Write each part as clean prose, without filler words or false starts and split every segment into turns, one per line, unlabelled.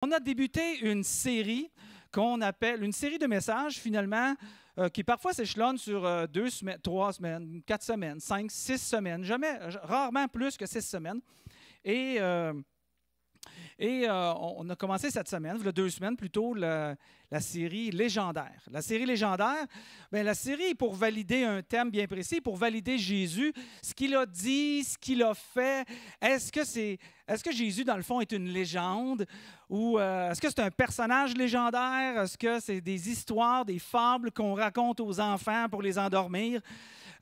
On a débuté une série qu'on appelle une série de messages, finalement, qui parfois s'échelonne sur 2 semaines, 3 semaines, 4 semaines, 5, 6 semaines, rarement plus que 6 semaines. Et on a commencé cette semaine, il y a 2 semaines plutôt, la série légendaire. La série légendaire, bien, la série est pour valider un thème bien précis, pour valider Jésus, ce qu'il a dit, ce qu'il a fait. Est-ce que Jésus, dans le fond, est une légende? Ou est-ce que c'est un personnage légendaire? Est-ce que c'est des histoires, des fables qu'on raconte aux enfants pour les endormir?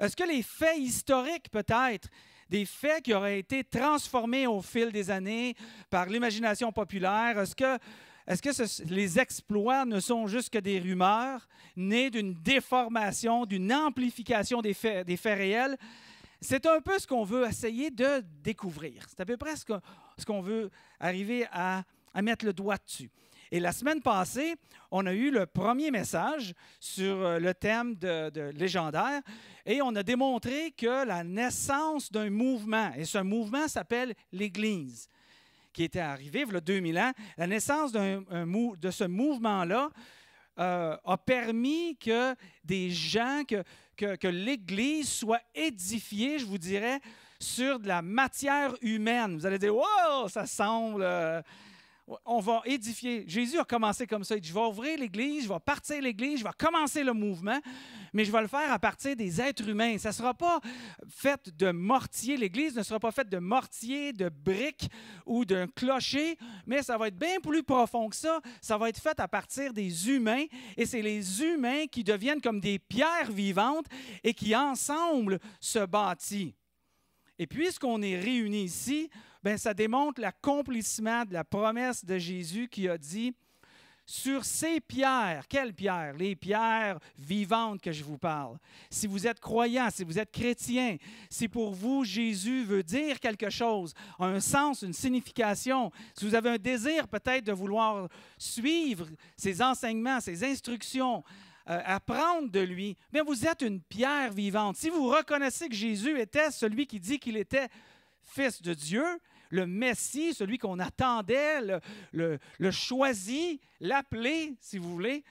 Est-ce que les faits historiques, peut-être, des faits qui auraient été transformés au fil des années par l'imagination populaire, est-ce que les exploits ne sont juste que des rumeurs nées d'une déformation, d'une amplification des faits réels? C'est un peu ce qu'on veut essayer de découvrir. C'est à peu près ce qu'on veut arriver à mettre le doigt dessus. Et la semaine passée, on a eu le premier message sur le thème de légendaire et on a démontré que la naissance d'un mouvement, et ce mouvement s'appelle l'Église, qui était arrivé il y a 2000 ans, la naissance de ce mouvement-là a permis que des gens, que l'Église soit édifiée, je vous dirais, sur de la matière humaine. Vous allez dire, wow, ça semble... on va édifier. Jésus a commencé comme ça. Il dit, je vais ouvrir l'Église, je vais partir l'Église, je vais commencer le mouvement, mais je vais le faire à partir des êtres humains. Ça ne sera pas fait de mortier. L'Église ne sera pas faite de mortier, de briques ou d'un clocher, mais ça va être bien plus profond que ça. Ça va être fait à partir des humains, et c'est les humains qui deviennent comme des pierres vivantes et qui, ensemble, se bâtissent. Et puisqu'on est réunis ici, bien, ça démontre l'accomplissement de la promesse de Jésus qui a dit, sur ces pierres, quelles pierres? Les pierres vivantes que je vous parle. Si vous êtes croyant, si vous êtes chrétien, si pour vous Jésus veut dire quelque chose, un sens, une signification, si vous avez un désir peut-être de vouloir suivre ses enseignements, ses instructions, apprendre de lui, bien, vous êtes une pierre vivante. Si vous reconnaissez que Jésus était celui qui dit qu'il était Fils de Dieu, le Messie, celui qu'on attendait, le choisi, l'appelé, si vous voulez,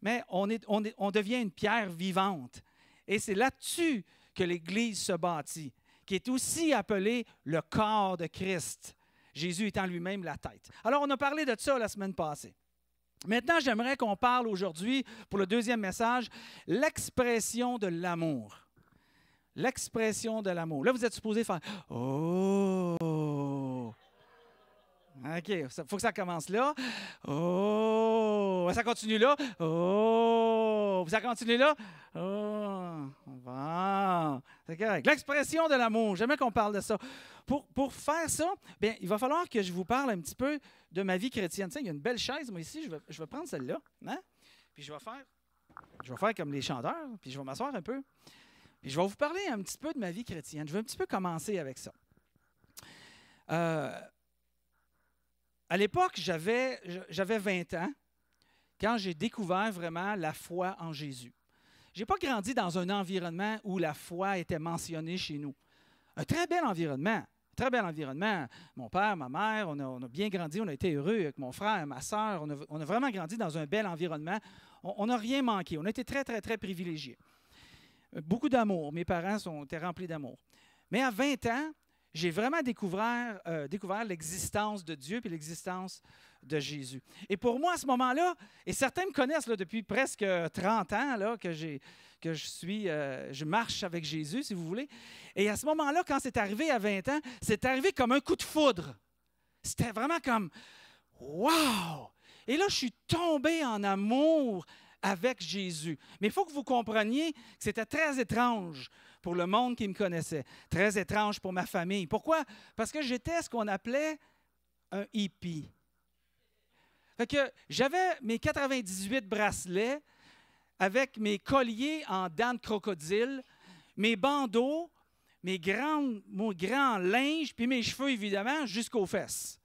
mais on devient une pierre vivante. Et c'est là-dessus que l'Église se bâtit, qui est aussi appelée le corps de Christ, Jésus étant lui-même la tête. Alors, on a parlé de ça la semaine passée. Maintenant, j'aimerais qu'on parle aujourd'hui, pour le deuxième message, l'expression de l'amour. L'expression de l'amour. Là, vous êtes supposé faire « Oh! » OK, il faut que ça commence là. « Oh! » Ça continue là. « Oh! » Ça continue là. « Oh! » Bon, c'est correct. L'expression de l'amour, j'aimerais qu'on parle de ça. Pour faire ça, bien, il va falloir que je vous parle un petit peu de ma vie chrétienne. Tiens, il y a une belle chaise, moi, ici. Je vais prendre celle-là. Hein? Puis je vais faire comme les chanteurs, puis je vais m'asseoir un peu. Puis je vais vous parler un petit peu de ma vie chrétienne. Je vais un petit peu commencer avec ça. À l'époque, j'avais 20 ans quand j'ai découvert vraiment la foi en Jésus. Je n'ai pas grandi dans un environnement où la foi était mentionnée chez nous. Un très bel environnement. Très bel environnement. Mon père, ma mère, on a bien grandi, on a été heureux avec mon frère, ma soeur. On a vraiment grandi dans un bel environnement. On n'a rien manqué. On a été très, très, très privilégiés. Beaucoup d'amour. Mes parents étaient remplis d'amour. Mais à 20 ans, j'ai vraiment découvert l'existence de Dieu et l'existence de Jésus. Et pour moi, à ce moment-là, et certains me connaissent là, depuis presque 30 ans là, que je marche avec Jésus, si vous voulez. Et à ce moment-là, quand c'est arrivé à 20 ans, c'est arrivé comme un coup de foudre. C'était vraiment comme « Wow! » Et là, je suis tombé en amour avec Jésus. Mais il faut que vous compreniez que c'était très étrange pour le monde qui me connaissait, très étrange pour ma famille. Pourquoi? Parce que j'étais ce qu'on appelait un hippie. Fait que j'avais mes 98 bracelets avec mes colliers en dents de crocodile, mes bandeaux, mon grand linge, puis mes cheveux, évidemment, jusqu'aux fesses.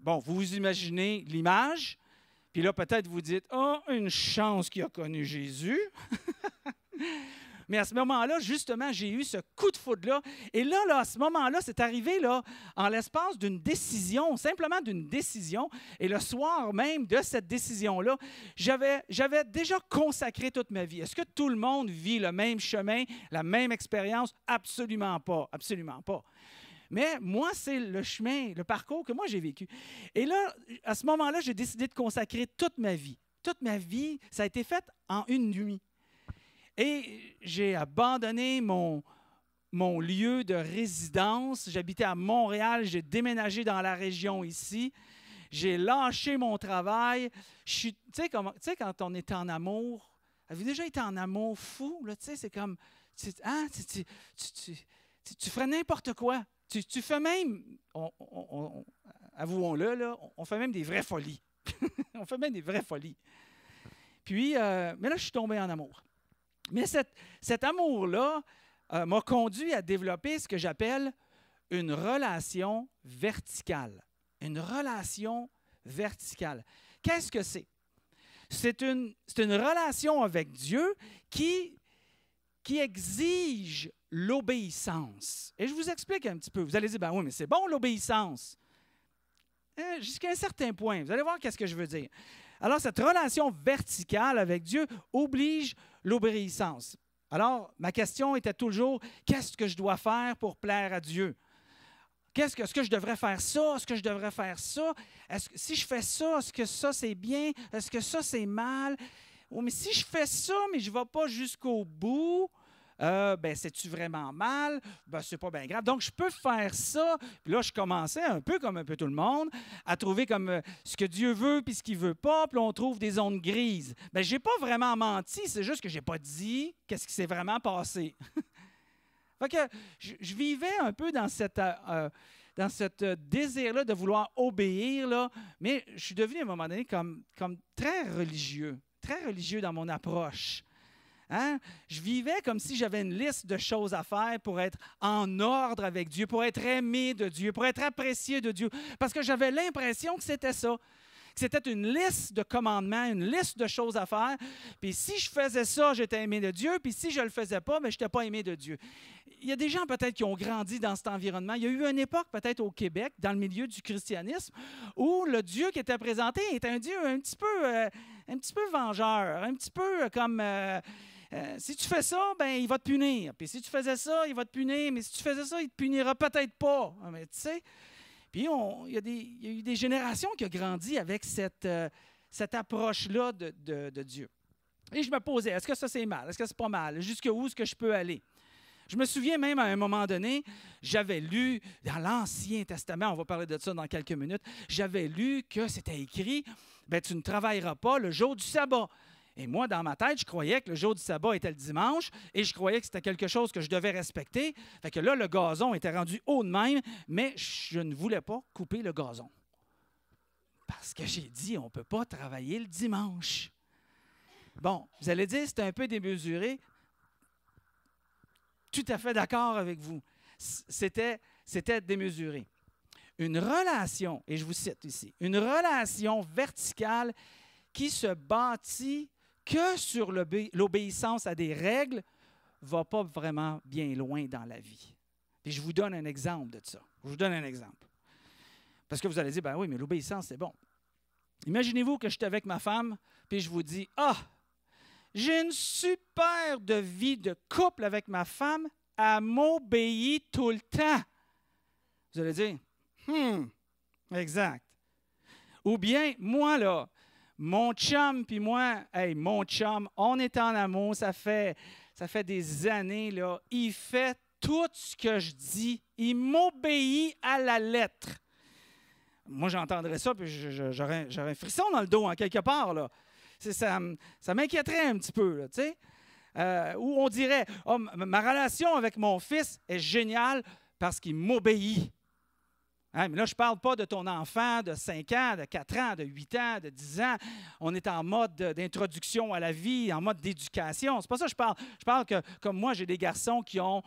Bon, vous imaginez l'image. Puis là, peut-être vous dites « Oh, une chance qu'il a connu Jésus. » Mais à ce moment-là, justement, j'ai eu ce coup de foudre-là. Et là, à ce moment-là, c'est arrivé là, en l'espace d'une décision, simplement d'une décision. Et le soir même de cette décision-là, j'avais déjà consacré toute ma vie. Est-ce que tout le monde vit le même chemin, la même expérience? Absolument pas, absolument pas. Mais moi, c'est le chemin, le parcours que moi j'ai vécu. Et là, à ce moment-là, j'ai décidé de consacrer toute ma vie. Toute ma vie, ça a été fait en une nuit. Et j'ai abandonné mon lieu de résidence. J'habitais à Montréal, j'ai déménagé dans la région ici. J'ai lâché mon travail. Tu sais, quand on est en amour, avez-vous déjà été en amour fou? Là, c'est comme, tu ferais n'importe quoi. Tu fais même, avouons-le, là, on fait même des vraies folies. On fait même des vraies folies. Puis, mais là, je suis tombé en amour. Mais cet amour-là m'a conduit à développer ce que j'appelle une relation verticale. Une relation verticale. Qu'est-ce que c'est? C'est une relation avec Dieu qui exige l'obéissance. Et je vous explique un petit peu. Vous allez dire, ben oui, mais c'est bon l'obéissance. Jusqu'à un certain point. Vous allez voir qu'est-ce que je veux dire. Alors, cette relation verticale avec Dieu oblige l'obéissance. Alors, ma question était toujours, qu'est-ce que je dois faire pour plaire à Dieu? Est-ce que je devrais faire ça? Est-ce que je devrais faire ça? Si je fais ça, est-ce que ça, c'est bien? Est-ce que ça, c'est mal? Oh, mais si je fais ça, mais je ne vais pas jusqu'au bout, c'est-tu vraiment mal? C'est pas bien grave. Donc, je peux faire ça. Puis là, je commençais un peu comme un peu tout le monde à trouver comme ce que Dieu veut puis ce qu'il ne veut pas. Puis là, on trouve des zones grises. Je n'ai pas vraiment menti. C'est juste que je n'ai pas dit qu'est-ce qui s'est vraiment passé. Fait que je vivais un peu dans cette désir-là de vouloir obéir, là, mais je suis devenu à un moment donné comme très religieux dans mon approche. Hein? Je vivais comme si j'avais une liste de choses à faire pour être en ordre avec Dieu, pour être aimé de Dieu, pour être apprécié de Dieu, parce que j'avais l'impression que c'était ça. Que c'était une liste de commandements, une liste de choses à faire. Puis si je faisais ça, j'étais aimé de Dieu. Puis si je ne le faisais pas, je n'étais pas aimé de Dieu. Il y a des gens peut-être qui ont grandi dans cet environnement. Il y a eu une époque peut-être au Québec, dans le milieu du christianisme, où le Dieu qui était présenté était un Dieu un petit peu vengeur, un petit peu comme... si tu fais ça, il va te punir. Puis si tu faisais ça, il va te punir. Mais si tu faisais ça, il ne te punira peut-être pas. Mais tu sais... Puis, il y a eu des générations qui ont grandi avec cette approche-là de Dieu. Et je me posais, est-ce que ça c'est mal? Est-ce que c'est pas mal? Jusqu'où est-ce que je peux aller? Je me souviens même à un moment donné, j'avais lu dans l'Ancien Testament, on va parler de ça dans quelques minutes, j'avais lu que c'était écrit, tu ne travailleras pas le jour du sabbat. Et moi, dans ma tête, je croyais que le jour du sabbat était le dimanche et je croyais que c'était quelque chose que je devais respecter. Fait que là, le gazon était rendu haut de même, mais je ne voulais pas couper le gazon. Parce que j'ai dit, on ne peut pas travailler le dimanche. Bon, vous allez dire, c'est un peu démesuré. Tout à fait d'accord avec vous. C'était démesuré. Une relation, et je vous cite ici, une relation verticale qui se bâtit que sur l'obéissance à des règles ne va pas vraiment bien loin dans la vie. Et je vous donne un exemple de ça. Je vous donne un exemple. Parce que vous allez dire, oui, mais l'obéissance, c'est bon. Imaginez-vous que je suis avec ma femme, puis je vous dis, j'ai une super de vie de couple avec ma femme, elle m'obéit tout le temps. Vous allez dire, exact. Ou bien, moi, là, mon chum puis moi, mon chum, on est en amour, ça fait des années, là, il fait tout ce que je dis, il m'obéit à la lettre. Moi, j'entendrais ça, puis j'aurais un frisson dans le dos, en quelque part, là. Ça m'inquiéterait un petit peu, tu sais. Où on dirait, ma relation avec mon fils est géniale parce qu'il m'obéit. Hein, mais là, je ne parle pas de ton enfant de 5 ans, de 4 ans, de 8 ans, de 10 ans. On est en mode d'introduction à la vie, en mode d'éducation. C'est pas ça que je parle. Je parle que, comme moi, j'ai des garçons qui ont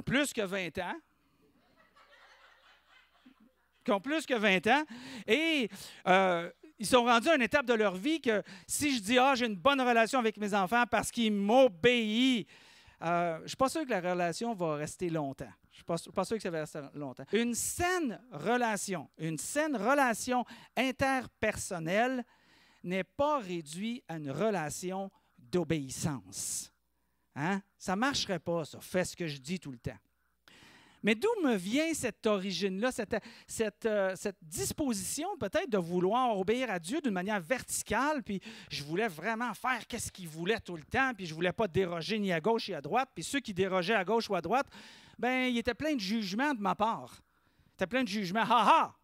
plus que 20 ans. Qui ont plus que 20 ans. Et ils sont rendus à une étape de leur vie que si je dis « Ah, j'ai une bonne relation avec mes enfants parce qu'ils m'obéissent », je ne suis pas sûr que la relation va rester longtemps. Je ne suis pas sûr que ça va rester longtemps. Une saine relation interpersonnelle n'est pas réduite à une relation d'obéissance. Hein? Ça ne marcherait pas, ça. Fais ce que je dis tout le temps. Mais d'où me vient cette origine-là, cette disposition peut-être de vouloir obéir à Dieu d'une manière verticale, puis je voulais vraiment faire ce qu'il voulait tout le temps, puis je ne voulais pas déroger ni à gauche ni à droite, puis ceux qui dérogeaient à gauche ou à droite, bien, il était plein de jugements de ma part. Il était plein de jugements. « Ha ha!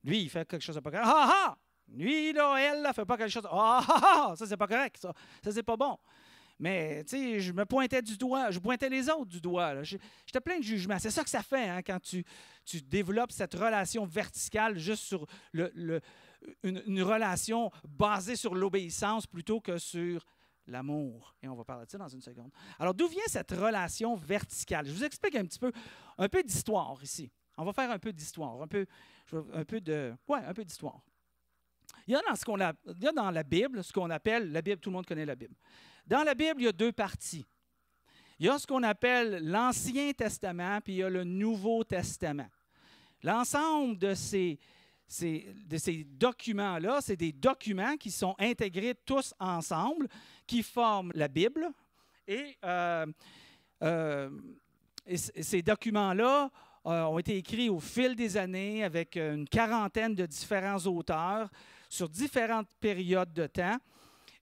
Lui, il fait quelque chose de pas correct. Ha ha! Lui, là, elle, ne fait pas quelque chose. Ah ha ha! Ça, c'est pas correct, ça. Ça, c'est pas bon. » Mais, tu sais, je me pointais du doigt, je pointais les autres du doigt. J'étais plein de jugements. C'est ça que ça fait hein, quand tu développes cette relation verticale juste sur une relation basée sur l'obéissance plutôt que sur l'amour. Et on va parler de ça dans une seconde. Alors, d'où vient cette relation verticale? Je vous explique un peu d'histoire ici. On va faire un peu d'histoire, un peu d'histoire. Il y a dans la Bible ce qu'on appelle, la Bible, tout le monde connaît la Bible. Dans la Bible, il y a deux parties. Il y a ce qu'on appelle l'Ancien Testament, puis il y a le Nouveau Testament. L'ensemble de ces documents-là, c'est des documents qui sont intégrés tous ensemble, qui forment la Bible. Et ces documents-là ont été écrits au fil des années avec une quarantaine de différents auteurs sur différentes périodes de temps.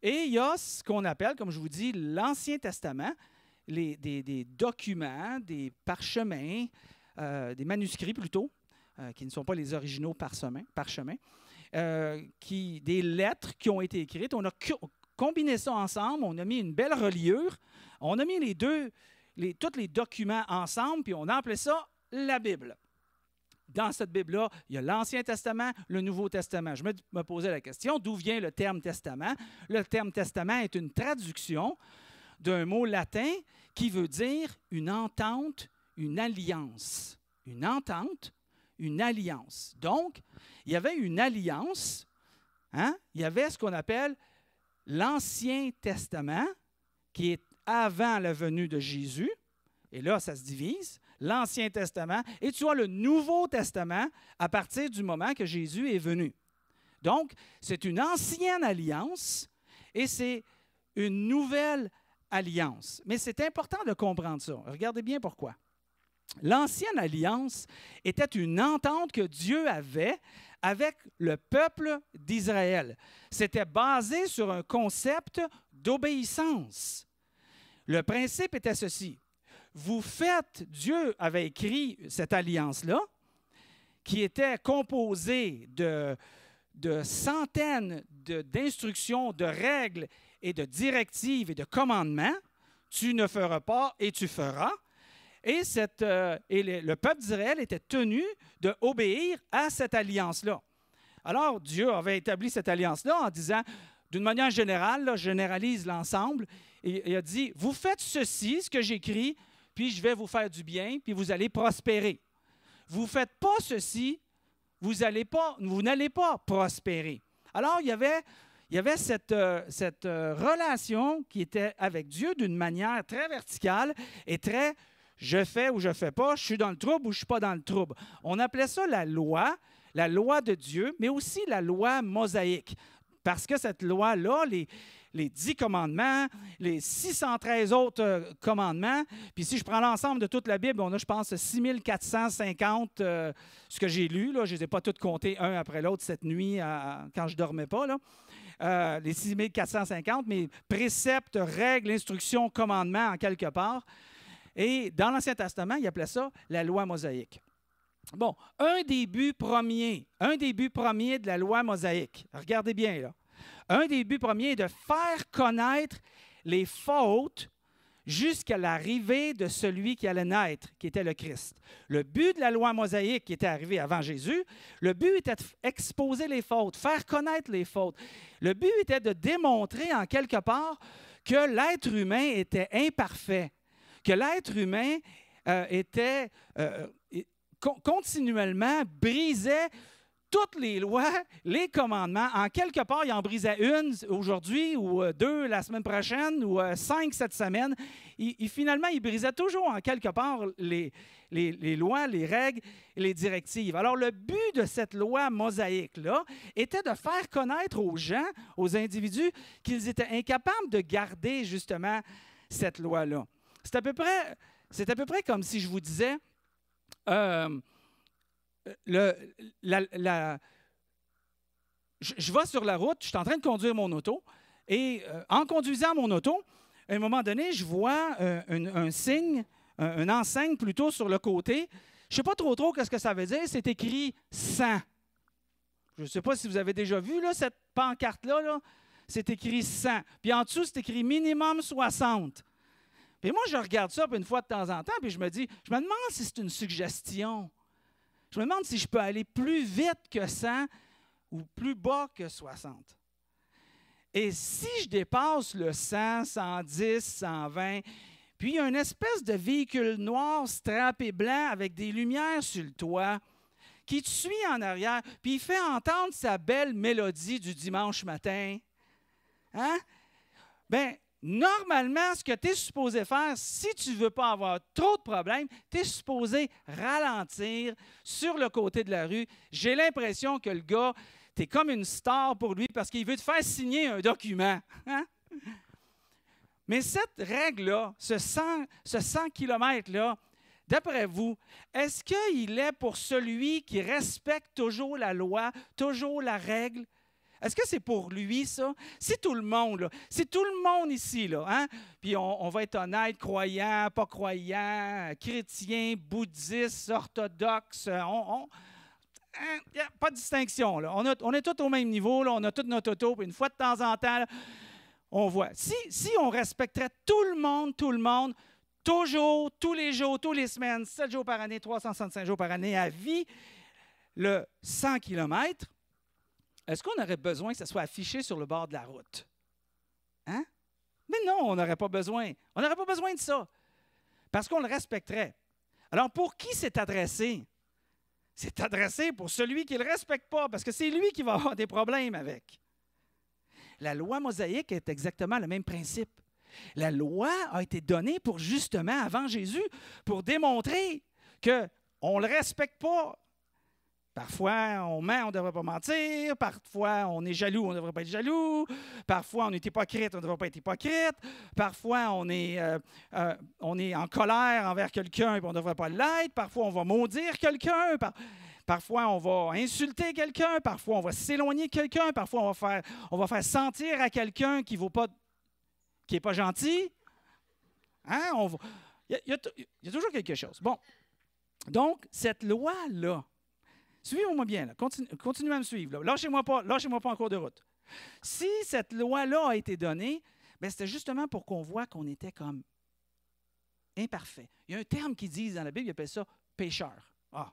Et il y a ce qu'on appelle, comme je vous dis, l'Ancien Testament, des documents, des parchemins, des manuscrits plutôt, qui ne sont pas les originaux parchemins, des lettres qui ont été écrites. On a combiné ça ensemble, on a mis une belle reliure, on a mis tous les documents ensemble, puis on a appelé ça la Bible. Dans cette Bible-là, il y a l'Ancien Testament, le Nouveau Testament. Je me posais la question, d'où vient le terme testament? Le terme testament est une traduction d'un mot latin qui veut dire une entente, une alliance. Une entente, une alliance. Donc, il y avait une alliance, hein? Il y avait ce qu'on appelle l'Ancien Testament, qui est avant la venue de Jésus, et là, ça se divise. L'Ancien Testament, et tu as le Nouveau Testament à partir du moment que Jésus est venu. Donc, c'est une ancienne alliance et c'est une nouvelle alliance. Mais c'est important de comprendre ça. Regardez bien pourquoi. L'ancienne alliance était une entente que Dieu avait avec le peuple d'Israël. C'était basé sur un concept d'obéissance. Le principe était ceci. Dieu avait écrit cette alliance-là, qui était composée de centaines d'instructions, de règles et de directives et de commandements. Tu ne feras pas et tu feras. Et le peuple d'Israël était tenu d'obéir à cette alliance-là. Alors, Dieu avait établi cette alliance-là en disant, d'une manière générale, là, je généralise l'ensemble, et il a dit, vous faites ceci, ce que j'écris, puis je vais vous faire du bien, puis vous allez prospérer. Vous ne faites pas ceci, vous n'allez pas prospérer. Alors, il y avait cette relation qui était avec Dieu d'une manière très verticale et très « je fais ou je ne fais pas, je suis dans le trouble ou je ne suis pas dans le trouble ». On appelait ça la loi de Dieu, mais aussi la loi mosaïque. Parce que cette loi-là, les 10 commandements, les 613 autres commandements. Puis si je prends l'ensemble de toute la Bible, on a, je pense, 6450, ce que j'ai lu. Là, je ne les ai pas toutes comptés un après l'autre cette nuit quand je ne dormais pas. Là. Les 6450, mais préceptes, règles, instructions, commandements en quelque part. Et dans l'Ancien Testament, il appelait ça la loi mosaïque. Bon, un des buts premiers de la loi mosaïque, regardez bien là, un des buts premiers est de faire connaître les fautes jusqu'à l'arrivée de celui qui allait naître, qui était le Christ. Le but de la loi mosaïque qui était arrivée avant Jésus, le but était d'exposer les fautes, faire connaître les fautes. Le but était de démontrer en quelque part que l'être humain était imparfait, que l'être humain était continuellement brisait toutes les lois, les commandements, en quelque part, il en brisait une aujourd'hui ou deux la semaine prochaine ou 5 cette semaine. Finalement, il brisait toujours en quelque part les lois, les règles et les directives. Alors, le but de cette loi mosaïque-là était de faire connaître aux gens, aux individus, qu'ils étaient incapables de garder justement cette loi-là. C'est à peu près comme si je vous disais... je vais sur la route, je suis en train de conduire mon auto, et en conduisant mon auto, à un moment donné, je vois un signe, une enseigne plutôt sur le côté. Je ne sais pas trop qu'est-ce que ça veut dire. C'est écrit « 100 ». Je ne sais pas si vous avez déjà vu là, cette pancarte-là. Là. C'est écrit « 100 ». Puis en dessous, c'est écrit « minimum 60 ». Puis moi, je regarde ça une fois de temps en temps, puis je me demande si c'est une suggestion. Je me demande si je peux aller plus vite que 100 ou plus bas que 60. Et si je dépasse le 100, 110, 120, puis il y a une espèce de véhicule noir strappé blanc avec des lumières sur le toit qui te suit en arrière, puis il fait entendre sa belle mélodie du dimanche matin, hein? Bien, normalement, ce que tu es supposé faire, si tu ne veux pas avoir trop de problèmes, tu es supposé ralentir sur le côté de la rue. J'ai l'impression que le gars, tu es comme une star pour lui parce qu'il veut te faire signer un document. Hein? Mais cette règle-là, ce 100 km-là, d'après vous, est-ce qu'il est pour celui qui respecte toujours la loi, toujours la règle? Est-ce que c'est pour lui, ça? Si tout le monde ici, là, hein? Puis on va être honnête, croyant, pas croyant, chrétien, bouddhiste, orthodoxe, il n'y a pas de distinction. Là. On est tous au même niveau, là, on a tout notre auto, puis une fois de temps en temps, là, on voit. Si on respecterait tout le monde, toujours, tous les jours, toutes les semaines, 7 jours par année, 365 jours par année, à vie, le 100 km, est-ce qu'on aurait besoin que ça soit affiché sur le bord de la route? Hein? Mais non, on n'aurait pas besoin. On n'aurait pas besoin de ça. Parce qu'on le respecterait. Alors, pour qui c'est adressé? C'est adressé pour celui qui ne le respecte pas, parce que c'est lui qui va avoir des problèmes avec. La loi mosaïque est exactement le même principe. La loi a été donnée pour justement, avant Jésus, pour démontrer qu'on ne le respecte pas. Parfois, on ment, on ne devrait pas mentir. Parfois, on est jaloux, on ne devrait pas être jaloux. Parfois, on est hypocrite, on ne devrait pas être hypocrite. Parfois, on est en colère envers quelqu'un et on ne devrait pas l'être. Parfois, on va maudire quelqu'un. Parfois, on va insulter quelqu'un. Parfois, on va s'éloigner de quelqu'un. Parfois, on va faire sentir à quelqu'un qui n'est pas gentil. Hein? Il y a toujours quelque chose. Bon, donc, cette loi-là, suivez-moi bien, là. Continuez à me suivre. Là. Lâchez-moi pas en cours de route. Si cette loi-là a été donnée, bien, c'était justement pour qu'on voit qu'on était comme imparfait. Il y a un terme qu'ils disent dans la Bible, ils appellent ça pécheur. Ah,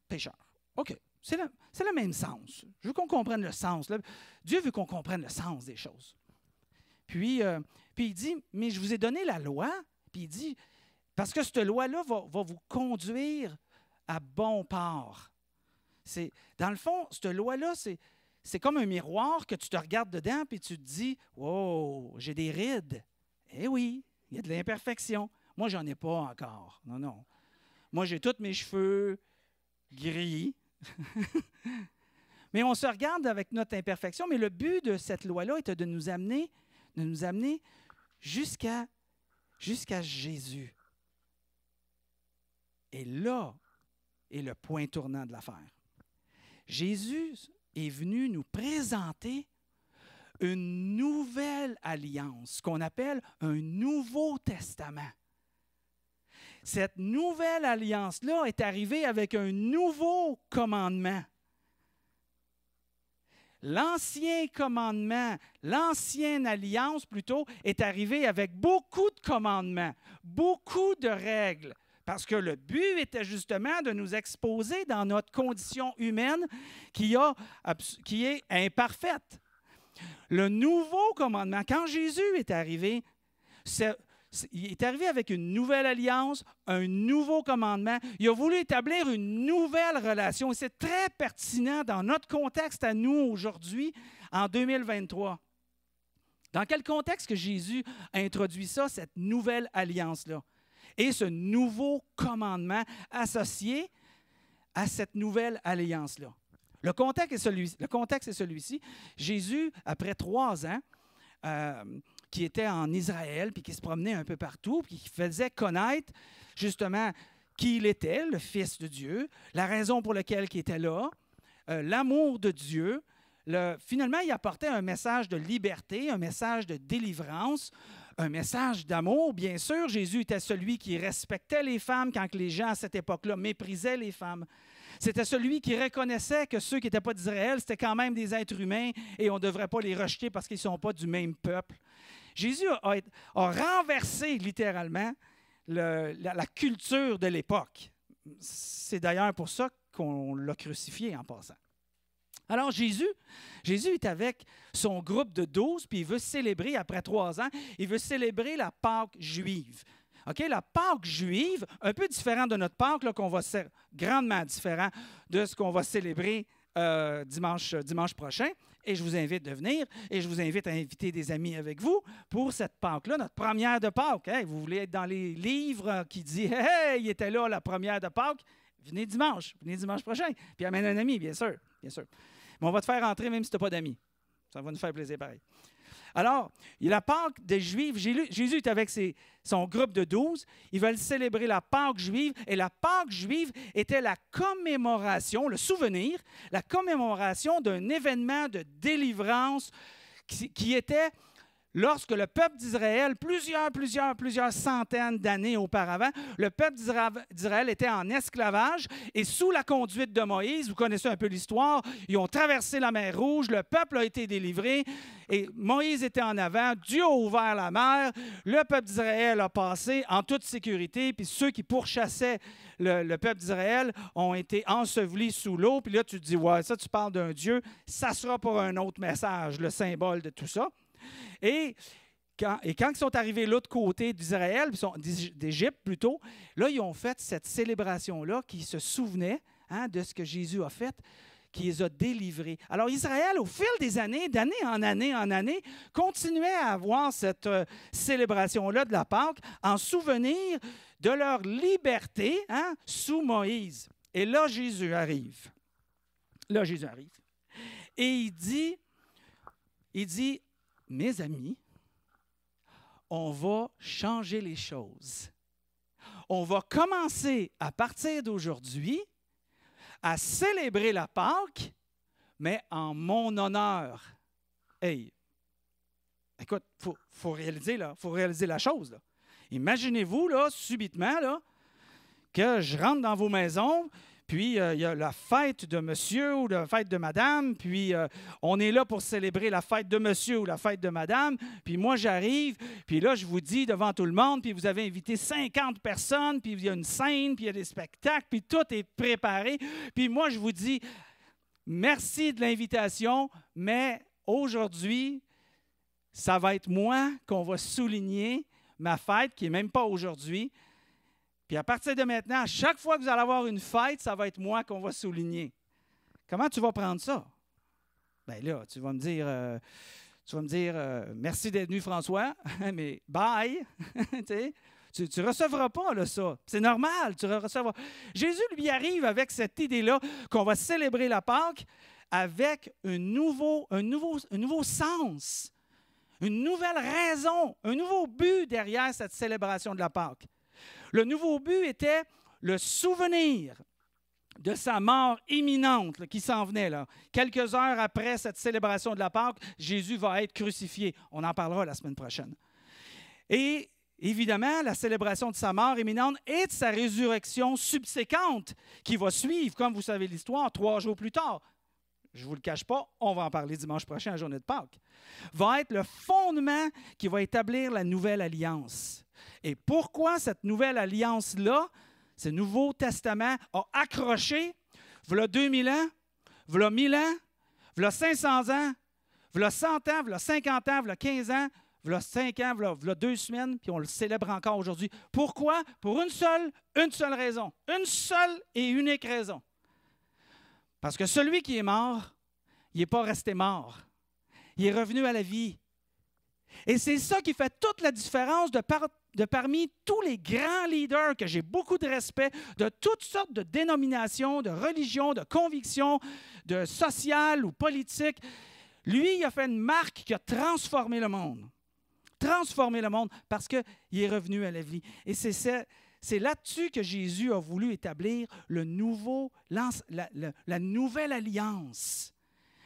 pécheur. OK, c'est le même sens. Je veux qu'on comprenne le sens. Là. Dieu veut qu'on comprenne le sens des choses. Puis il dit, mais je vous ai donné la loi. Puis il dit, parce que cette loi-là va vous conduire à bon port. Dans le fond, cette loi-là, c'est comme un miroir que tu te regardes dedans puis tu te dis « Wow, j'ai des rides. » Eh oui, il y a de l'imperfection. Moi, j'en ai pas encore. Non. Moi, j'ai tous mes cheveux gris. Mais on se regarde avec notre imperfection. Mais le but de cette loi-là était de nous amener jusqu'à Jésus. Et là est le point tournant de l'affaire. Jésus est venu nous présenter une nouvelle alliance, ce qu'on appelle un Nouveau Testament. Cette nouvelle alliance-là est arrivée avec un nouveau commandement. L'ancien commandement, l'ancienne alliance plutôt, est arrivée avec beaucoup de commandements, beaucoup de règles. Parce que le but était justement de nous exposer dans notre condition humaine qui est imparfaite. Le nouveau commandement, quand Jésus est arrivé, Il est arrivé avec une nouvelle alliance, un nouveau commandement. Il a voulu établir une nouvelle relation. Et c'est très pertinent dans notre contexte à nous aujourd'hui, en 2023. Dans quel contexte que Jésus a introduit ça, cette nouvelle alliance-là? Et ce nouveau commandement associé à cette nouvelle alliance-là. Le contexte est celui-ci. Jésus, après 3 ans, qui était en Israël, puis qui se promenait un peu partout, puis qui faisait connaître justement qui il était, le Fils de Dieu, la raison pour laquelle il était là, l'amour de Dieu. Finalement, il apportait un message de liberté, un message de délivrance, un message d'amour. Bien sûr, Jésus était celui qui respectait les femmes quand les gens à cette époque-là méprisaient les femmes. C'était celui qui reconnaissait que ceux qui n'étaient pas d'Israël, c'était quand même des êtres humains et on ne devrait pas les rejeter parce qu'ils ne sont pas du même peuple. Jésus a renversé littéralement la culture de l'époque. C'est d'ailleurs pour ça qu'on l'a crucifié en passant. Alors Jésus est avec son groupe de 12, puis il veut célébrer, après 3 ans, il veut célébrer la Pâque juive. Okay? La Pâque juive, un peu différente de notre Pâque, là, grandement différent de ce qu'on va célébrer dimanche prochain. Et je vous invite de venir et je vous invite à inviter des amis avec vous pour cette Pâque-là, notre première de Pâques. Hey, vous voulez être dans les livres qui disent « Hey, il était là la première de Pâques », venez dimanche prochain. Puis amène un ami, bien sûr. Mais on va te faire entrer même si tu n'as pas d'amis. Ça va nous faire plaisir pareil. Alors, il y a la Pâque des Juifs. Jésus est avec son groupe de 12. Ils veulent célébrer la Pâque juive. Et la Pâque juive était la commémoration, le souvenir, la commémoration d'un événement de délivrance qui était lorsque le peuple d'Israël, plusieurs centaines d'années auparavant, le peuple d'Israël était en esclavage et sous la conduite de Moïse, vous connaissez un peu l'histoire, ils ont traversé la mer Rouge, le peuple a été délivré et Moïse était en avant, Dieu a ouvert la mer, le peuple d'Israël a passé en toute sécurité, puis ceux qui pourchassaient le peuple d'Israël ont été ensevelis sous l'eau, puis là tu te dis, ouais, ça tu parles d'un Dieu, ça sera pour un autre message, le symbole de tout ça. Et quand ils sont arrivés de l'autre côté d'Israël, d'Égypte plutôt, là, ils ont fait cette célébration-là qui se souvenait de ce que Jésus a fait, qui les a délivrés. Alors, Israël, au fil des années, d'année en année, continuait à avoir cette célébration-là de la Pâque en souvenir de leur liberté sous Moïse. Et là, Jésus arrive. Et il dit, mes amis, on va changer les choses. On va commencer à partir d'aujourd'hui à célébrer la Pâque, mais en mon honneur. Hey, écoute, faut réaliser la chose. Là. Imaginez-vous, là, subitement, là, que je rentre dans vos maisons, puis il y a la fête de monsieur ou la fête de madame, puis on est là pour célébrer la fête de monsieur ou la fête de madame, puis moi j'arrive, puis là je vous dis devant tout le monde, puis vous avez invité 50 personnes, puis il y a une scène, puis il y a des spectacles, puis tout est préparé, puis moi je vous dis merci de l'invitation, mais aujourd'hui, ça va être moi qu'on va souligner ma fête, qui n'est même pas aujourd'hui. Puis à partir de maintenant, à chaque fois que vous allez avoir une fête, ça va être moi qu'on va souligner. Comment tu vas prendre ça? Bien là, tu vas me dire, merci d'être venu François, mais bye. Tu ne recevras pas là, ça. C'est normal, tu recevras. Jésus lui arrive avec cette idée-là qu'on va célébrer la Pâque avec un nouveau sens, une nouvelle raison, un nouveau but derrière cette célébration de la Pâque. Le nouveau but était le souvenir de sa mort imminente là, qui s'en venait. Là. Quelques heures après cette célébration de la Pâque, Jésus va être crucifié. On en parlera la semaine prochaine. Et évidemment, la célébration de sa mort imminente et de sa résurrection subséquente qui va suivre, comme vous savez l'histoire, 3 jours plus tard. Je ne vous le cache pas, on va en parler dimanche prochain, la journée de Pâques. Va être le fondement qui va établir la nouvelle alliance. Et pourquoi cette nouvelle alliance-là, ce Nouveau Testament a accroché, voilà 2000 ans, voilà 1000 ans, voilà 500 ans, voilà 100 ans, voilà 50 ans, voilà 15 ans, v'là 5 ans, v'là 2 semaines, puis on le célèbre encore aujourd'hui. Pourquoi? Pour une seule raison. Une seule et unique raison. Parce que celui qui est mort, il n'est pas resté mort. Il est revenu à la vie. Et c'est ça qui fait toute la différence de parmi tous les grands leaders que j'ai beaucoup de respect, de toutes sortes de dénominations, de religions, de convictions, de sociales ou politiques. Lui, il a fait une marque qui a transformé le monde. Transformé le monde parce qu'il est revenu à la vie. Et c'est là-dessus que Jésus a voulu établir la nouvelle alliance.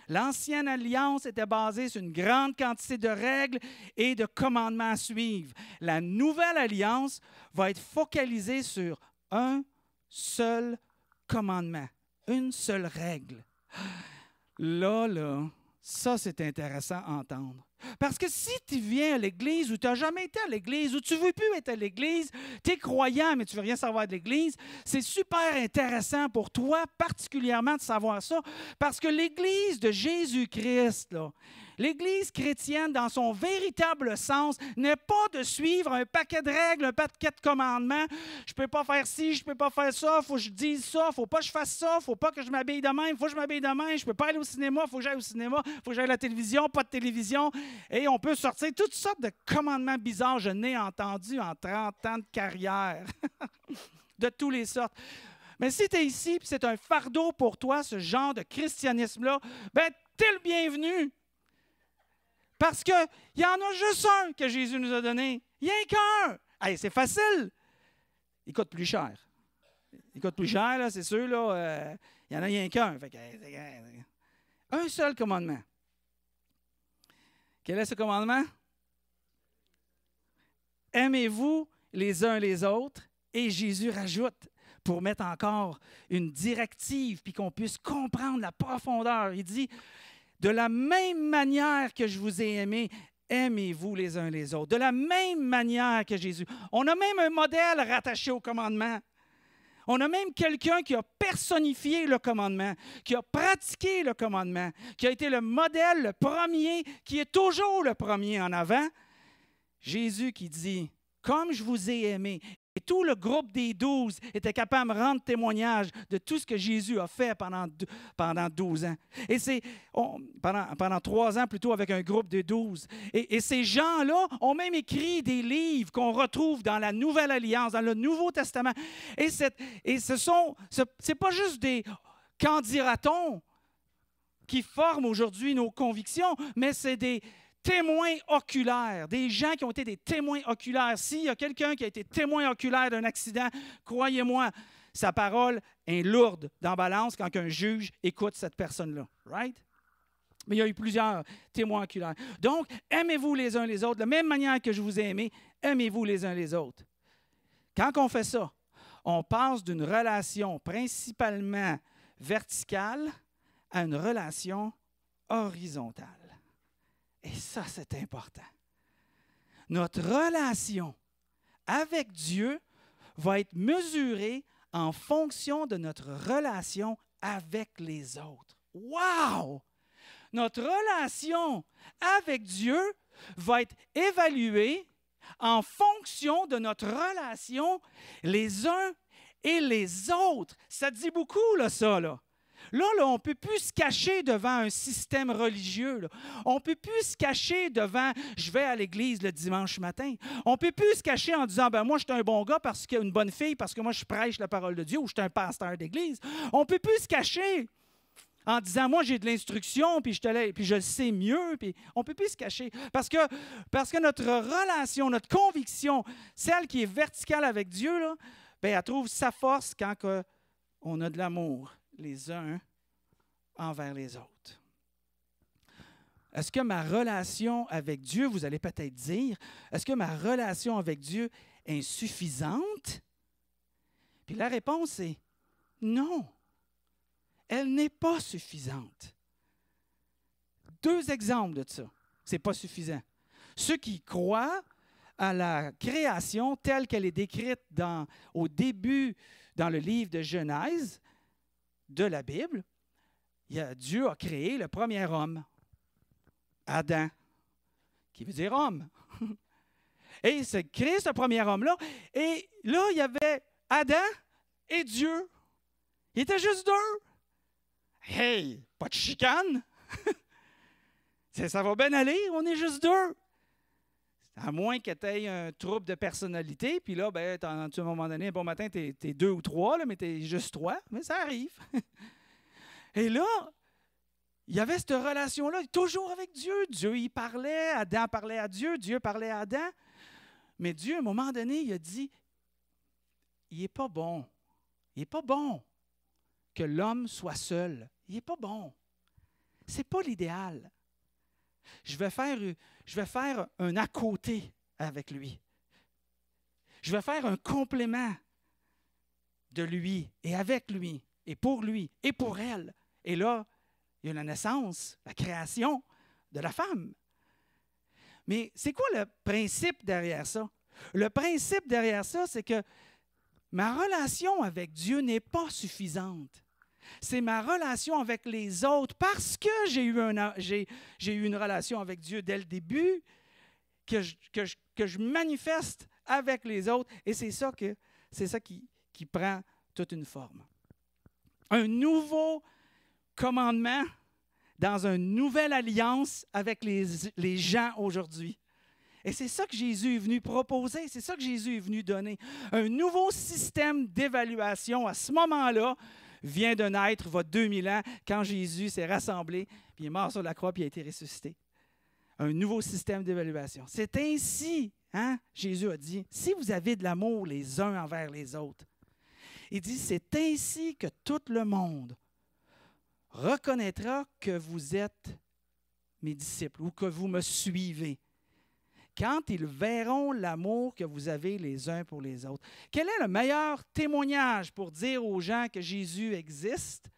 L'ancienne alliance était basée sur une grande quantité de règles et de commandements à suivre. La nouvelle alliance va être focalisée sur un seul commandement, une seule règle. Là, ça c'est intéressant à entendre. Parce que si tu viens à l'Église ou tu n'as jamais été à l'Église ou tu ne veux plus être à l'Église, tu es croyant mais tu ne veux rien savoir de l'Église, c'est super intéressant pour toi particulièrement de savoir ça parce que l'Église de Jésus-Christ, là, l'Église chrétienne dans son véritable sens n'est pas de suivre un paquet de règles, un paquet de commandements. Je ne peux pas faire ci, je ne peux pas faire ça, il faut que je dise ça, il ne faut pas que je fasse ça, il ne faut pas que je m'habille de même, il faut que je m'habille de même, je ne peux pas aller au cinéma, il faut que j'aille au cinéma, il faut que j'aille à la télévision, pas de télévision. Et on peut sortir toutes sortes de commandements bizarres. Je n'ai entendu en 30 ans de carrière, de toutes les sortes. Mais si tu es ici et c'est un fardeau pour toi, ce genre de christianisme-là, bien, tu es le bienvenu. Parce qu'il y en a juste un que Jésus nous a donné. Il n'y a qu'un. Hey, c'est facile. Il coûte plus cher. Il coûte plus cher, là, c'est sûr. Là, il n'y en a rien qu'un. Un seul commandement. Quel est ce commandement? Aimez-vous les uns les autres. Et Jésus rajoute, pour mettre encore une directive, puis qu'on puisse comprendre la profondeur. Il dit, de la même manière que je vous ai aimé, aimez-vous les uns les autres. De la même manière que Jésus. On a même un modèle rattaché au commandement. On a même quelqu'un qui a personnifié le commandement, qui a pratiqué le commandement, qui a été le modèle, le premier, qui est toujours le premier en avant. Jésus qui dit, comme je vous ai aimé. Et tout le groupe des 12 était capable de rendre témoignage de tout ce que Jésus a fait pendant 12 ans. Et c'est pendant 3 ans plutôt avec un groupe de 12. Et ces gens-là ont même écrit des livres qu'on retrouve dans la Nouvelle Alliance, dans le Nouveau Testament. Et c'est pas juste des qu'en dira-t-on qui forment aujourd'hui nos convictions, mais c'est des témoins oculaires, des gens qui ont été des témoins oculaires. S'il y a quelqu'un qui a été témoin oculaire d'un accident, croyez-moi, sa parole est lourde dans balance quand un juge écoute cette personne-là. Right? Mais il y a eu plusieurs témoins oculaires. Donc, aimez-vous les uns les autres. De la même manière que je vous ai aimé, aimez-vous les uns les autres. Quand on fait ça, on passe d'une relation principalement verticale à une relation horizontale. Et ça, c'est important. Notre relation avec Dieu va être mesurée en fonction de notre relation avec les autres. Wow! Notre relation avec Dieu va être évaluée en fonction de notre relation les uns et les autres. Ça dit beaucoup, là, ça, là. Là, on ne peut plus se cacher devant un système religieux. Là. On ne peut plus se cacher devant « je vais à l'église le dimanche matin ». On ne peut plus se cacher en disant « ben moi, je suis un bon gars parce qu'il y a une bonne fille, parce que moi, je prêche la parole de Dieu ou je suis un pasteur d'église ». On ne peut plus se cacher en disant « moi, j'ai de l'instruction, puis je le sais mieux ». Puis on ne peut plus se cacher parce que notre relation, notre conviction, celle qui est verticale avec Dieu, là, ben, elle trouve sa force quand on a de l'amour les uns envers les autres. Est-ce que ma relation avec Dieu, vous allez peut-être dire, est-ce que ma relation avec Dieu est suffisante? Puis la réponse est non. Elle n'est pas suffisante. 2 exemples de ça. Ce n'est pas suffisant. Ceux qui croient à la création telle qu'elle est décrite au début dans le livre de Genèse, de la Bible, Dieu a créé le premier homme, Adam, qui veut dire homme. Et il s'est créé ce premier homme-là. Et là, il y avait Adam et Dieu. Il était juste deux. Hey, pas de chicane. Ça va bien aller, on est juste deux. À moins que tu aies un trouble de personnalité, puis là, ben, à un moment donné, un bon matin, tu es deux ou trois, là, mais tu es juste trois, mais ça arrive. Et là, il y avait cette relation-là, toujours avec Dieu. Dieu, il parlait, Adam parlait à Dieu, Dieu parlait à Adam. Mais Dieu, à un moment donné, il a dit, il n'est pas bon. Il n'est pas bon que l'homme soit seul. Il n'est pas bon. Ce n'est pas l'idéal. Je vais faire un à côté avec lui. Je vais faire un complément de lui et avec lui et pour elle. Et là, il y a la naissance, la création de la femme. Mais c'est quoi le principe derrière ça? Le principe derrière ça, c'est que ma relation avec Dieu n'est pas suffisante. C'est ma relation avec les autres, parce que j'ai eu une relation avec Dieu dès le début, que je manifeste avec les autres, et c'est ça qui prend toute une forme. Un nouveau commandement dans une nouvelle alliance avec les gens aujourd'hui. Et c'est ça que Jésus est venu proposer, c'est ça que Jésus est venu donner. Un nouveau système d'évaluation à ce moment-là, vient de naître, va 2000 ans, quand Jésus s'est rassemblé, puis il est mort sur la croix, puis il a été ressuscité. Un nouveau système d'évaluation. C'est ainsi, Jésus a dit, si vous avez de l'amour les uns envers les autres, il dit, c'est ainsi que tout le monde reconnaîtra que vous êtes mes disciples ou que vous me suivez. Quand ils verront l'amour que vous avez les uns pour les autres. Quel est le meilleur témoignage pour dire aux gens que Jésus existe?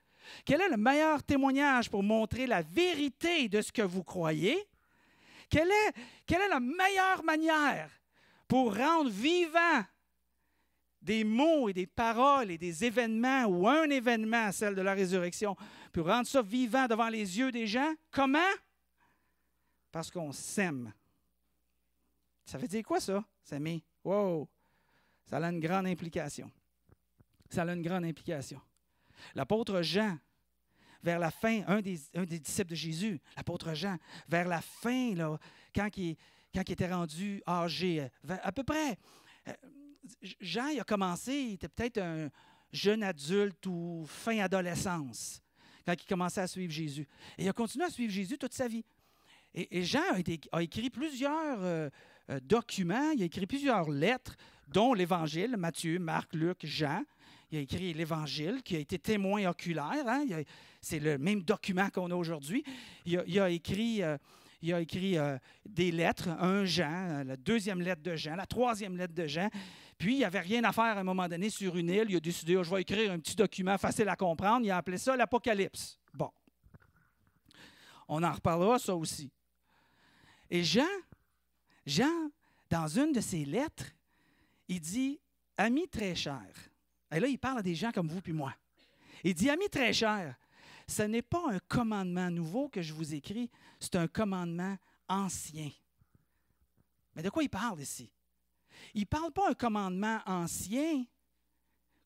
Quel est le meilleur témoignage pour montrer la vérité de ce que vous croyez? Quelle est la meilleure manière pour rendre vivant des mots et des paroles et des événements ou un événement, celle de la résurrection, pour rendre ça vivant devant les yeux des gens? Comment? Parce qu'on s'aime. Ça veut dire quoi, ça, s'aimer? Wow! Ça a une grande implication. Ça a une grande implication. L'apôtre Jean, vers la fin, un des disciples de Jésus, l'apôtre Jean, vers la fin, là, quand il était rendu âgé, à peu près, Jean, il a commencé, il était peut-être un jeune adulte ou fin adolescence, quand il commençait à suivre Jésus. Et il a continué à suivre Jésus toute sa vie. Et Jean a écrit plusieurs documents, il a écrit plusieurs lettres, dont l'Évangile, Matthieu, Marc, Luc, Jean. Il a écrit l'Évangile, qui a été témoin oculaire. C'est le même document qu'on a aujourd'hui. Il a écrit des lettres, un Jean, la deuxième lettre de Jean, la troisième lettre de Jean. Puis, il n'avait rien à faire à un moment donné sur une île. Il a décidé, je vais écrire un petit document facile à comprendre. Il a appelé ça l'Apocalypse. Bon. On en reparlera, ça aussi. Et Jean, dans une de ses lettres, il dit « Amis très chers ». Et là, il parle à des gens comme vous puis moi. Il dit « Amis très chers, ce n'est pas un commandement nouveau que je vous écris, c'est un commandement ancien. » Mais de quoi il parle ici? Il ne parle pas un commandement ancien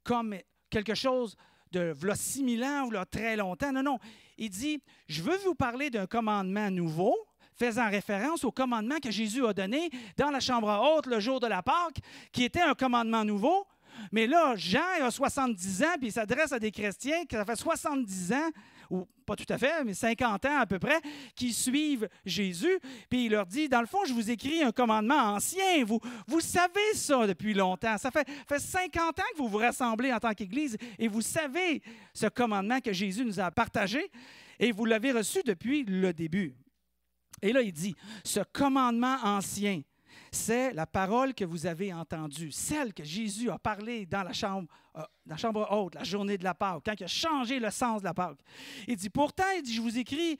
comme quelque chose de v'là 6000 ans ou v'là très longtemps. Non, non. Il dit « Je veux vous parler d'un commandement nouveau » faisant référence au commandement que Jésus a donné dans la chambre haute le jour de la Pâque, qui était un commandement nouveau. Mais là, Jean a 70 ans, puis il s'adresse à des chrétiens qui ça fait 70 ans, ou pas tout à fait, mais 50 ans à peu près, qui suivent Jésus. Puis il leur dit, dans le fond, je vous écris un commandement ancien. Vous savez ça depuis longtemps. Ça fait 50 ans que vous vous rassemblez en tant qu'Église et vous savez ce commandement que Jésus nous a partagé et vous l'avez reçu depuis le début. Et là, il dit, ce commandement ancien, c'est la parole que vous avez entendue, celle que Jésus a parlé dans la chambre haute, la journée de la Pâque, quand il a changé le sens de la Pâque. Il dit, pourtant, il dit, je vous écris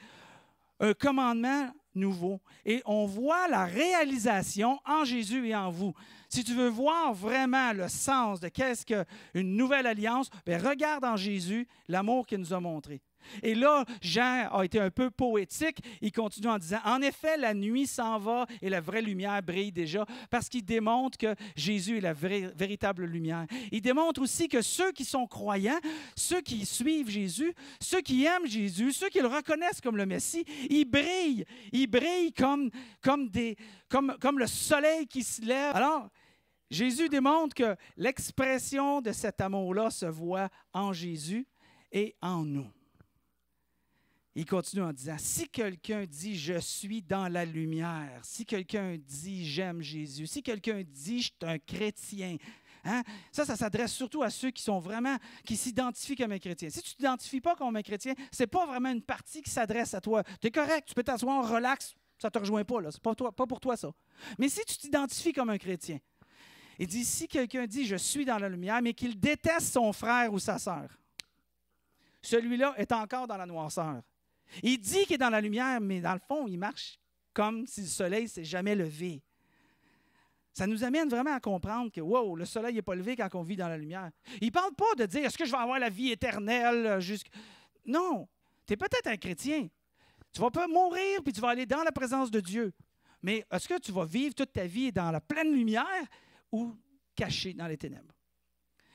un commandement nouveau. Et on voit la réalisation en Jésus et en vous. Si tu veux voir vraiment le sens de qu'est-ce qu'une nouvelle alliance, bien, regarde en Jésus l'amour qu'il nous a montré. Et là, Jean a été un peu poétique. Il continue en disant, « En effet, la nuit s'en va et la vraie lumière brille déjà, parce qu'il démontre que Jésus est la véritable lumière. » Il démontre aussi que ceux qui sont croyants, ceux qui suivent Jésus, ceux qui aiment Jésus, ceux qui le reconnaissent comme le Messie, ils brillent. Ils brillent comme le soleil qui se lève. Alors, Jésus démontre que l'expression de cet amour-là se voit en Jésus et en nous. Il continue en disant, si quelqu'un dit « je suis dans la lumière », si quelqu'un dit « j'aime Jésus », si quelqu'un dit « je suis un chrétien », hein? Ça s'adresse surtout à ceux qui s'identifient comme un chrétien. Si tu ne t'identifies pas comme un chrétien, ce n'est pas vraiment une partie qui s'adresse à toi. Tu es correct, tu peux t'asseoir, relax, ça ne te rejoint pas, ce n'est pas pour toi ça. Mais si tu t'identifies comme un chrétien, il dit, si quelqu'un dit « je suis dans la lumière », mais qu'il déteste son frère ou sa sœur, celui-là est encore dans la noirceur. Il dit qu'il est dans la lumière, mais dans le fond, il marche comme si le soleil ne s'est jamais levé. Ça nous amène vraiment à comprendre que, wow, le soleil n'est pas levé quand on vit dans la lumière. Il ne parle pas de dire, est-ce que je vais avoir la vie éternelle? Non, tu es peut-être un chrétien. Tu vas pas mourir, puis tu vas aller dans la présence de Dieu. Mais est-ce que tu vas vivre toute ta vie dans la pleine lumière ou caché dans les ténèbres?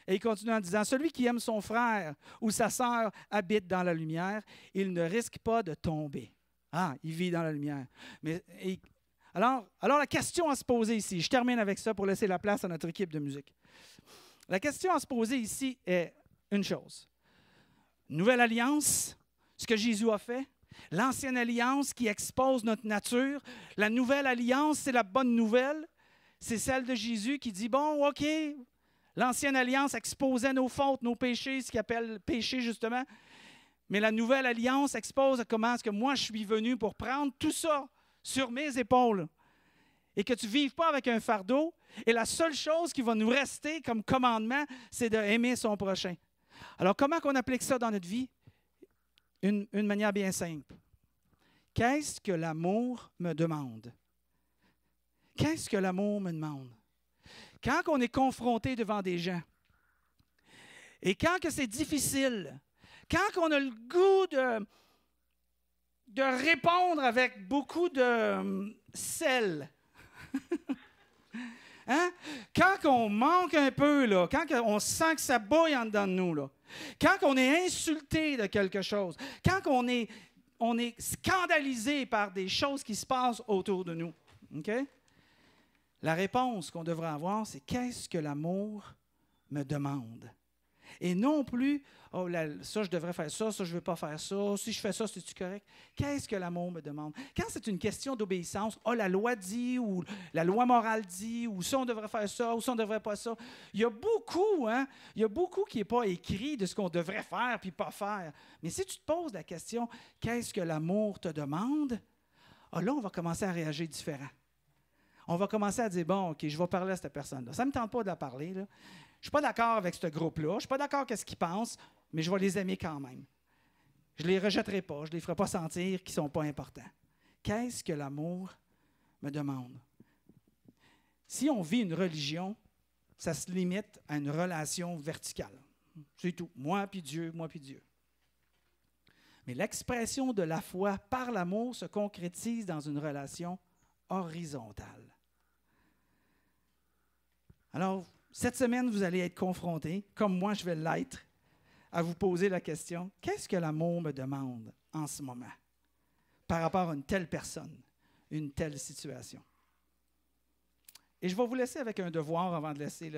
Et il continue en disant, celui qui aime son frère ou sa sœur habite dans la lumière, il ne risque pas de tomber. Ah, il vit dans la lumière. Alors, la question à se poser ici, je termine avec ça pour laisser la place à notre équipe de musique. La question à se poser ici est une chose. Nouvelle alliance, ce que Jésus a fait. L'ancienne alliance qui expose notre nature. La nouvelle alliance, c'est la bonne nouvelle. C'est celle de Jésus qui dit, bon, OK, l'ancienne alliance exposait nos fautes, nos péchés, ce qu'il appelle péché justement. Mais la nouvelle alliance expose comment est-ce que moi je suis venu pour prendre tout ça sur mes épaules. Et que tu ne vives pas avec un fardeau. Et la seule chose qui va nous rester comme commandement, c'est d'aimer son prochain. Alors comment on applique ça dans notre vie? Une manière bien simple. Qu'est-ce que l'amour me demande? Qu'est-ce que l'amour me demande? Quand on est confronté devant des gens, et quand que c'est difficile, quand on a le goût de répondre avec beaucoup de sel, hein? Quand on manque un peu, là, quand on sent que ça bouille en dedans de nous, là, quand on est insulté de quelque chose, quand on est scandalisé par des choses qui se passent autour de nous, OK? La réponse qu'on devrait avoir, c'est « Qu'est-ce que l'amour me demande? » Et non plus « Oh, ça, je devrais faire ça, ça, je ne veux pas faire ça. Si je fais ça, c'est-tu correct? » Qu'est-ce que l'amour me demande? Quand c'est une question d'obéissance, « Oh, la loi dit, ou la loi morale dit, ou ça, on devrait faire ça, ou ça, on ne devrait pas ça. » Il y a beaucoup qui n'est pas écrit de ce qu'on devrait faire puis pas faire. Mais si tu te poses la question « Qu'est-ce que l'amour te demande? » Ah, là, on va commencer à réagir différent. On va commencer à dire, bon, OK, je vais parler à cette personne-là. Ça ne me tente pas de la parler, là. Je ne suis pas d'accord avec ce groupe-là. Je ne suis pas d'accord avec ce qu'ils pensent, mais je vais les aimer quand même. Je ne les rejetterai pas. Je ne les ferai pas sentir qu'ils ne sont pas importants. Qu'est-ce que l'amour me demande? Si on vit une religion, ça se limite à une relation verticale. C'est tout. Moi puis Dieu, moi puis Dieu. Mais l'expression de la foi par l'amour se concrétise dans une relation horizontale. Alors, cette semaine, vous allez être confrontés, comme moi je vais l'être, à vous poser la question, qu'est-ce que l'amour me demande en ce moment par rapport à une telle personne, une telle situation? Et je vais vous laisser avec un devoir avant de laisser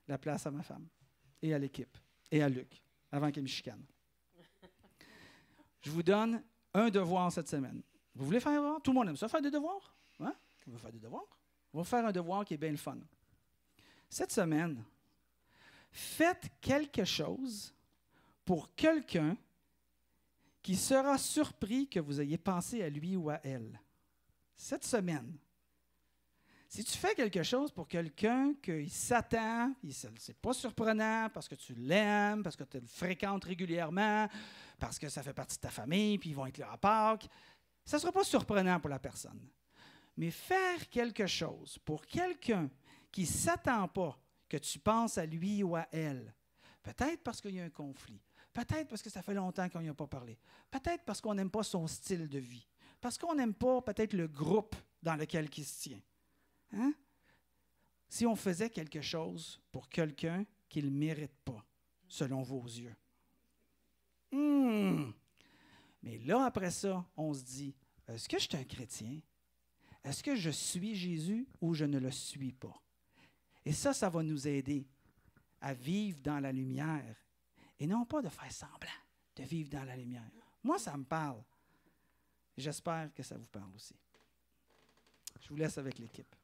la place à ma femme et à l'équipe et à Luc, avant qu'il me chicane. Je vous donne un devoir cette semaine. Vous voulez faire un devoir? Tout le monde aime ça, faire des devoirs? Hein? On va faire des devoirs? On va faire un devoir qui est bien le fun. Cette semaine, faites quelque chose pour quelqu'un qui sera surpris que vous ayez pensé à lui ou à elle. Cette semaine, si tu fais quelque chose pour quelqu'un qui s'attend, c'est pas surprenant parce que tu l'aimes, parce que tu le fréquentes régulièrement, parce que ça fait partie de ta famille, puis ils vont être là à Pâques, ça ne sera pas surprenant pour la personne. Mais faire quelque chose pour quelqu'un qui ne s'attend pas que tu penses à lui ou à elle, peut-être parce qu'il y a un conflit, Peut-être parce que ça fait longtemps qu'on n'y a pas parlé. Peut-être parce qu'on n'aime pas son style de vie. Parce qu'on n'aime pas peut-être le groupe dans lequel il se tient. Hein? Si on faisait quelque chose pour quelqu'un qui ne le mérite pas, selon vos yeux. Mais là, après ça, on se dit, est-ce que je suis un chrétien? Est-ce que je suis Jésus ou je ne le suis pas? Et ça va nous aider à vivre dans la lumière et non pas de faire semblant de vivre dans la lumière. Moi, ça me parle. J'espère que ça vous parle aussi. Je vous laisse avec l'équipe.